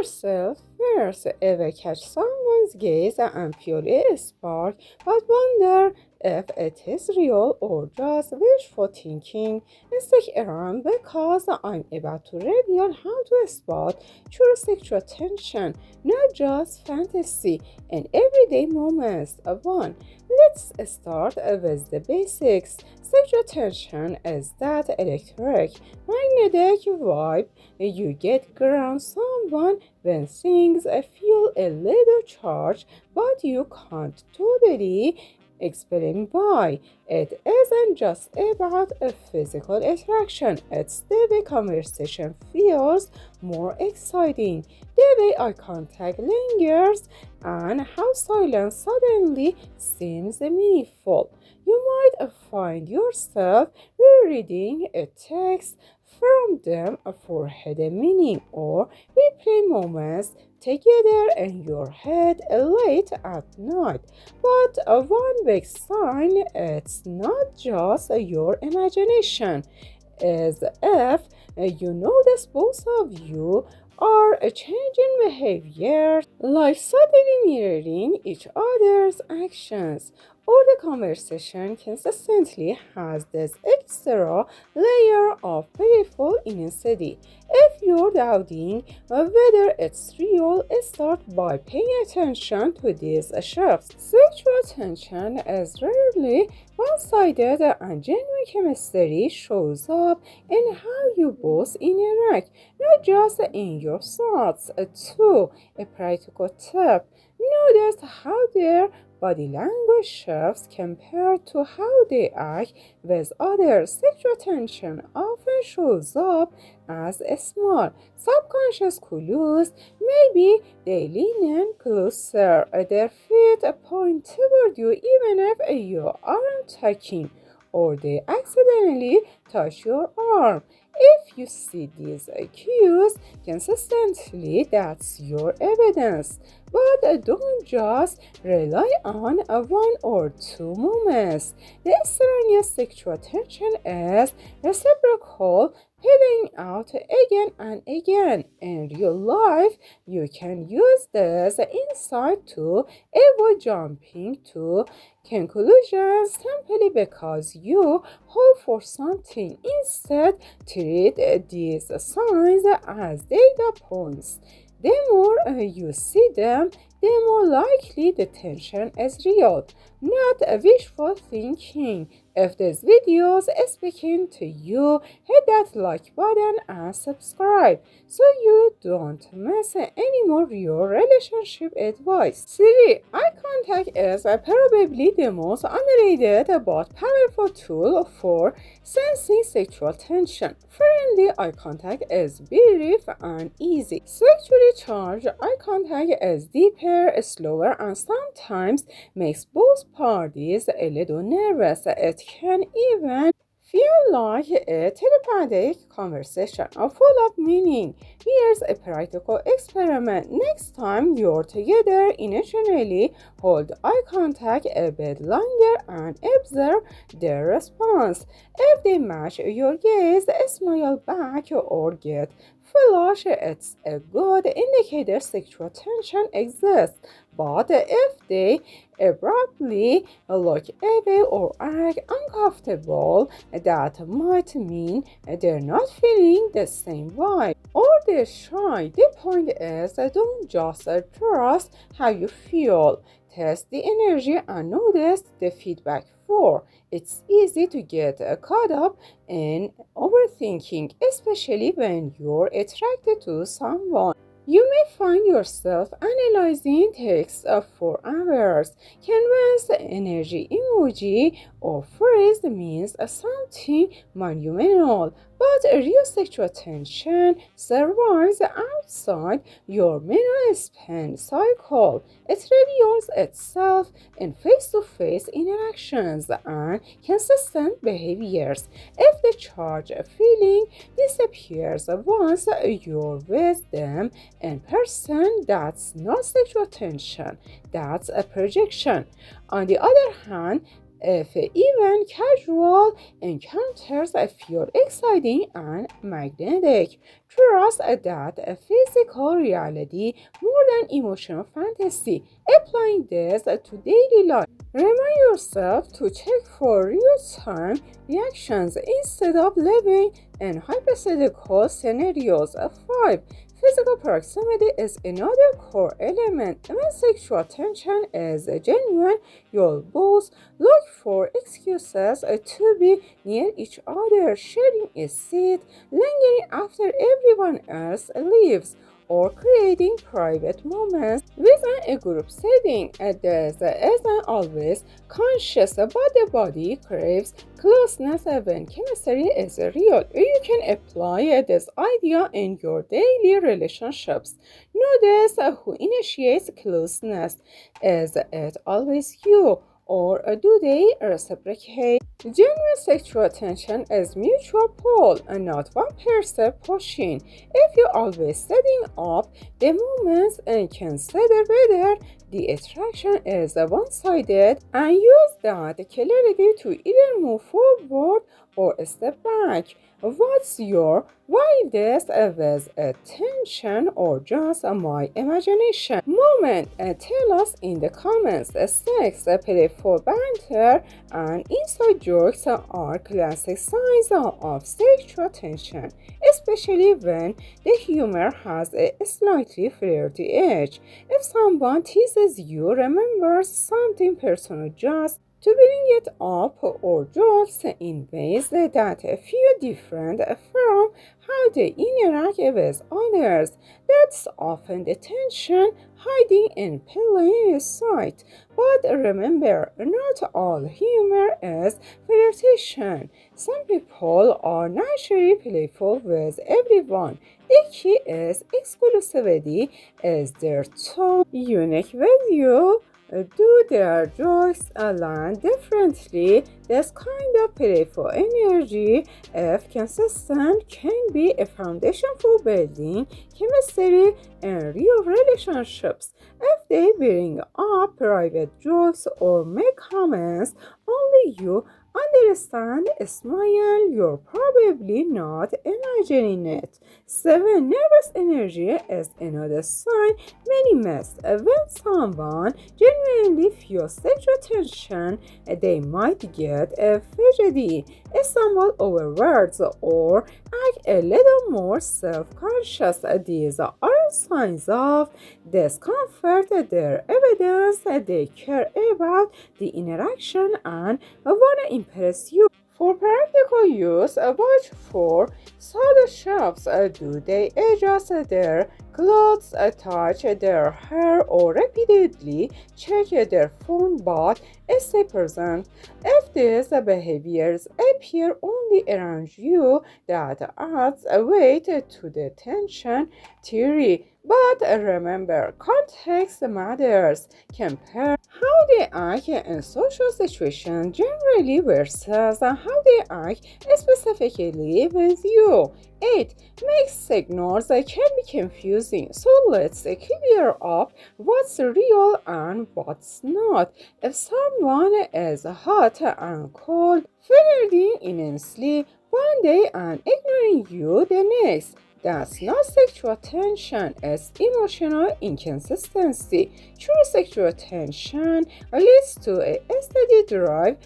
yourself first. Ever catch someone's gaze and feel a spark, but wonder if it is real or just wishful thinking? Stick around because I'm about to reveal how to spot true sexual tension, not just fantasy, in everyday moments. 1. Let's start with the basics. Sexual tension is that electric, magnetic vibe you get around someone when things feel a little charged, but you can't totally explain why. It isn't just about a physical attraction, it's the way conversation feels more exciting, the way eye contact lingers, and how silence suddenly seems meaningful. You might find yourself rereading a text from them for hidden meaning or replay moments together in your head late at night. But one big sign it's not just your imagination is if you notice both of you are changing behavior, like suddenly mirroring each other's actions, or the conversation consistently has this extra layer of playful intensity. If you're doubting whether it's real, start by paying attention to these shifts. Sexual tension is rarely one-sided, and genuine chemistry shows up in how you both interact, not just in your thoughts. 2. A practical tip. Notice how their body language shifts compared to how they act with others. Sexual tension often shows up as a small, subconscious clues. Maybe they lean in closer, their feet point toward you even if you aren't touching, or they accidentally touch your arm. If you see these cues consistently, that's your evidence. But don't just rely on one or two moments. The strongest sexual tension is reciprocal, playing out again and again. In real life, you can use this insight to avoid jumping to conclusions simply because you hope for something. Instead, treat these signs as data points. The more you see them, the more likely the tension is real, not wishful thinking. If this video is speaking to you, hit that like button and subscribe so you don't miss any more real relationship advice. 3. Eye contact is probably the most underrated but powerful tool for sensing sexual tension. Friendly eye contact is brief and easy. Sexually charged eye contact is deeper, slower, and sometimes makes both parties a little nervous. It can even feel like a telepathic conversation full of meaning. Here's a practical experiment. Next time you're together, initially hold eye contact a bit longer and observe their response. If they match your gaze, smile back or get flush. It's a good indicator sexual tension exists. But if they abruptly look away or act uncomfortable, that might mean they're not feeling the same vibe or they're shy. The point is, don't just trust how you feel. Test the energy and notice the feedback. 4. It's easy to get caught up in overthinking, especially when you're attracted to someone. You may find yourself analyzing texts for hours, convinced energy emoji or phrase means something monumental, but real sexual tension survives outside your minute-span cycle. It reveals itself in face-to-face interactions and consistent behaviors. If the charge feeling disappears once you're with them in person, that's not sexual tension, that's a projection. On the other hand, If even casual encounters feel exciting and magnetic, trust that a physical reality more than emotional fantasy. Applying this to daily life. Remind yourself to check for real-time reactions instead of living in hypothetical scenarios. 5. Physical proximity is another core element. When sexual tension is genuine, you'll both look for excuses to be near each other, sharing a seat, lingering after everyone else leaves, or creating private moments within a group setting. This isn't always conscious, but the body craves closeness when chemistry is real. You can apply this idea in your daily relationships. Notice who initiates closeness. Is it always you? Or do they reciprocate? Genuine sexual attention is mutual pull and not one person pushing. If you're always setting up the moments and consider whether the attraction is one-sided and use that clarity to either move forward or step back. What's your wildest with attention or just my imagination? Moment, tell us in the comments. Sex, playful banter, and inside jokes are classic signs of sexual tension, especially when the humor has a slightly flirty edge. If someone teases you, remember something personal just to bring it up or jokes in ways that feel different from how they interact with others. That's often the tension hiding in plain sight. But remember, not all humor is flirtation. Some people are naturally playful with everyone. The key is exclusivity. Is their tone unique with you? Do their jokes land differently? This kind of playful energy, if consistent, can be a foundation for building chemistry in real relationships. If they bring up private jokes or make comments only you understand, smile, you're probably not imagining it. 7. Nervous energy is another sign many miss. When someone genuinely feels sexual tension, they might get fidgety, stumble over words, or act a little more self-conscious. These are signs of discomfort. They're evidence that they care about the interaction and want to impress you. For practical use, watch for subtle shifts. Do they adjust their clothes, touch their hair, or repeatedly check their phone but stay present? If these behaviors appear only around you, that adds weight to the tension theory. But remember, context matters. Compare how they act in social situations generally versus how they act specifically with you. 8. Mixed signals can be confusing, so let's clear up what's real and what's not. If someone is hot and cold, flirting intensely one day and ignoring you the next, that's not sexual tension, it's emotional inconsistency. True sexual tension leads to a steady drive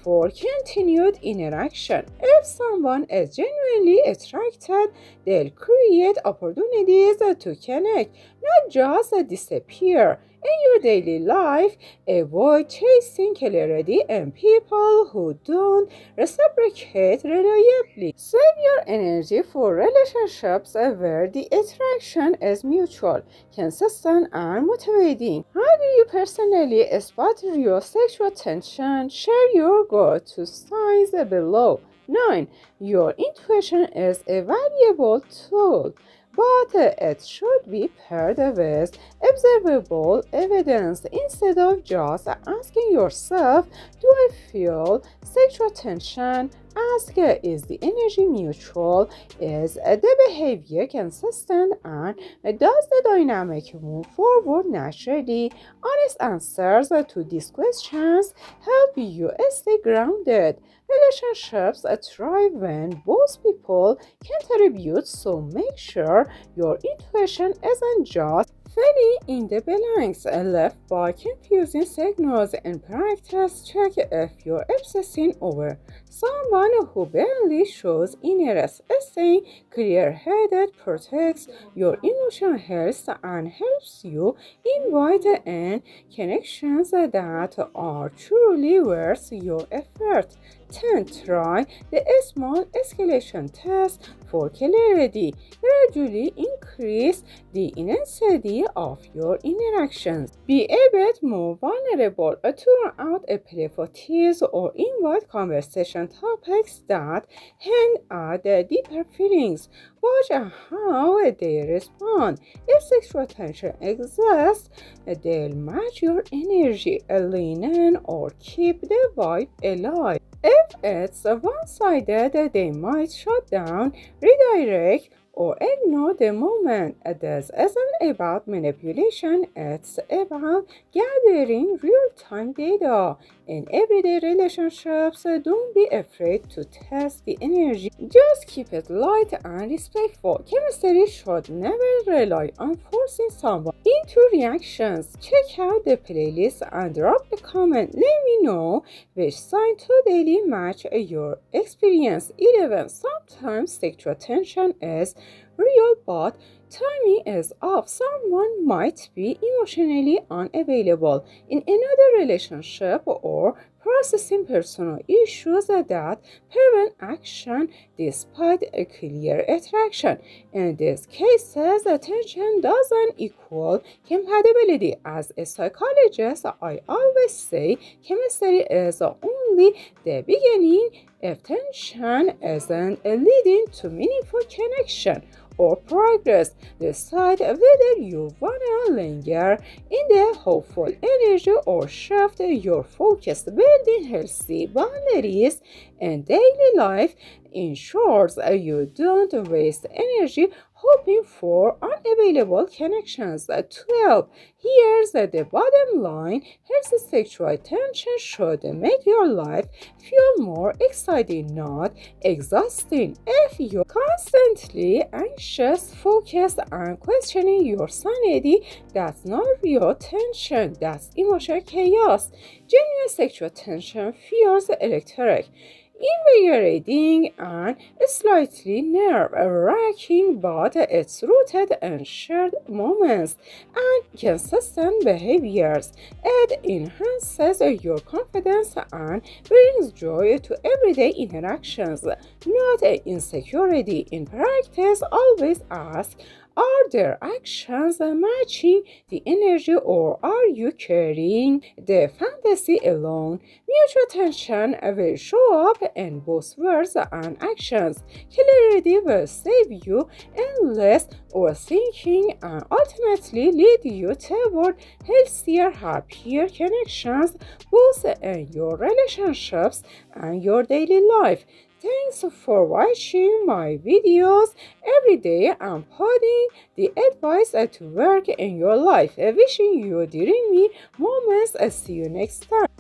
for continued interaction. If someone is genuinely attracted, they'll create opportunities to connect, not just disappear. In your daily life, avoid chasing clarity and people who don't reciprocate reliably. Save your energy for relationships where the attraction is mutual, consistent, and motivating. How do you personally spot real sexual tension? Share your go-to signs below. 9. Your intuition is a valuable tool, but it should be paired with observable evidence instead of just asking yourself, do I feel sexual tension? Ask, is the energy mutual? Is the behavior consistent? And does the dynamic move forward naturally? Honest answers to these questions help you stay grounded. Relationships thrive when both people contribute, so make sure your intuition isn't just filling in the blanks left by confusing signals. In practice, check if you're obsessing over someone who barely shows interest. Staying clear-headed protects your emotional health and helps you invite in connections that are truly worth your effort. 10. Try the small escalation test for clarity. Gradually increase the intensity of your interactions. Be a bit more vulnerable throughout a playful tease or invite conversation topics that hint at the deeper feelings. Watch how they respond. If sexual tension exists, they'll match your energy, lean in, or keep the vibe alive. If it's one-sided, they might shut down, redirect, or ignore the moment. This isn't about manipulation, it's about gathering real-time data. In everyday relationships, don't be afraid to test the energy. Just keep it light and respectful. Chemistry should never rely on forcing someone into reactions. Check out the playlist and drop a comment. Let me know which sign to daily match your experience. 11. Sometimes sexual tension is real, but timing is off. Someone might be emotionally unavailable in another relationship or processing personal issues that prevent action despite a clear attraction. In these cases, attention doesn't equal compatibility. As a psychologist, I always say chemistry is only the beginning if tension isn't leading to meaningful connection or progress. Decide whether you wanna linger in the hopeful energy or shift your focus. Building healthy boundaries in daily life ensures you don't waste energy hoping for unavailable connections. 12. Here's the bottom line. Healthy sexual tension should make your life feel more exciting, not exhausting. If you're constantly anxious, focused, and questioning your sanity, that's not real tension, that's emotional chaos. Genuine sexual tension feels electric, invigorating, and slightly nerve-wracking, but it's rooted in shared moments and consistent behaviors. It enhances your confidence and brings joy to everyday interactions, not insecurity. In practice, always ask, are their actions matching the energy, or are you carrying the fantasy alone? Mutual tension will show up in both words and actions. Clarity will save you endless overthinking and ultimately lead you toward healthier, happier connections, both in your relationships and your daily life. Thanks for watching my videos. Every day I'm putting the advice to work in your life. Wishing you dreamy moments. See you next time.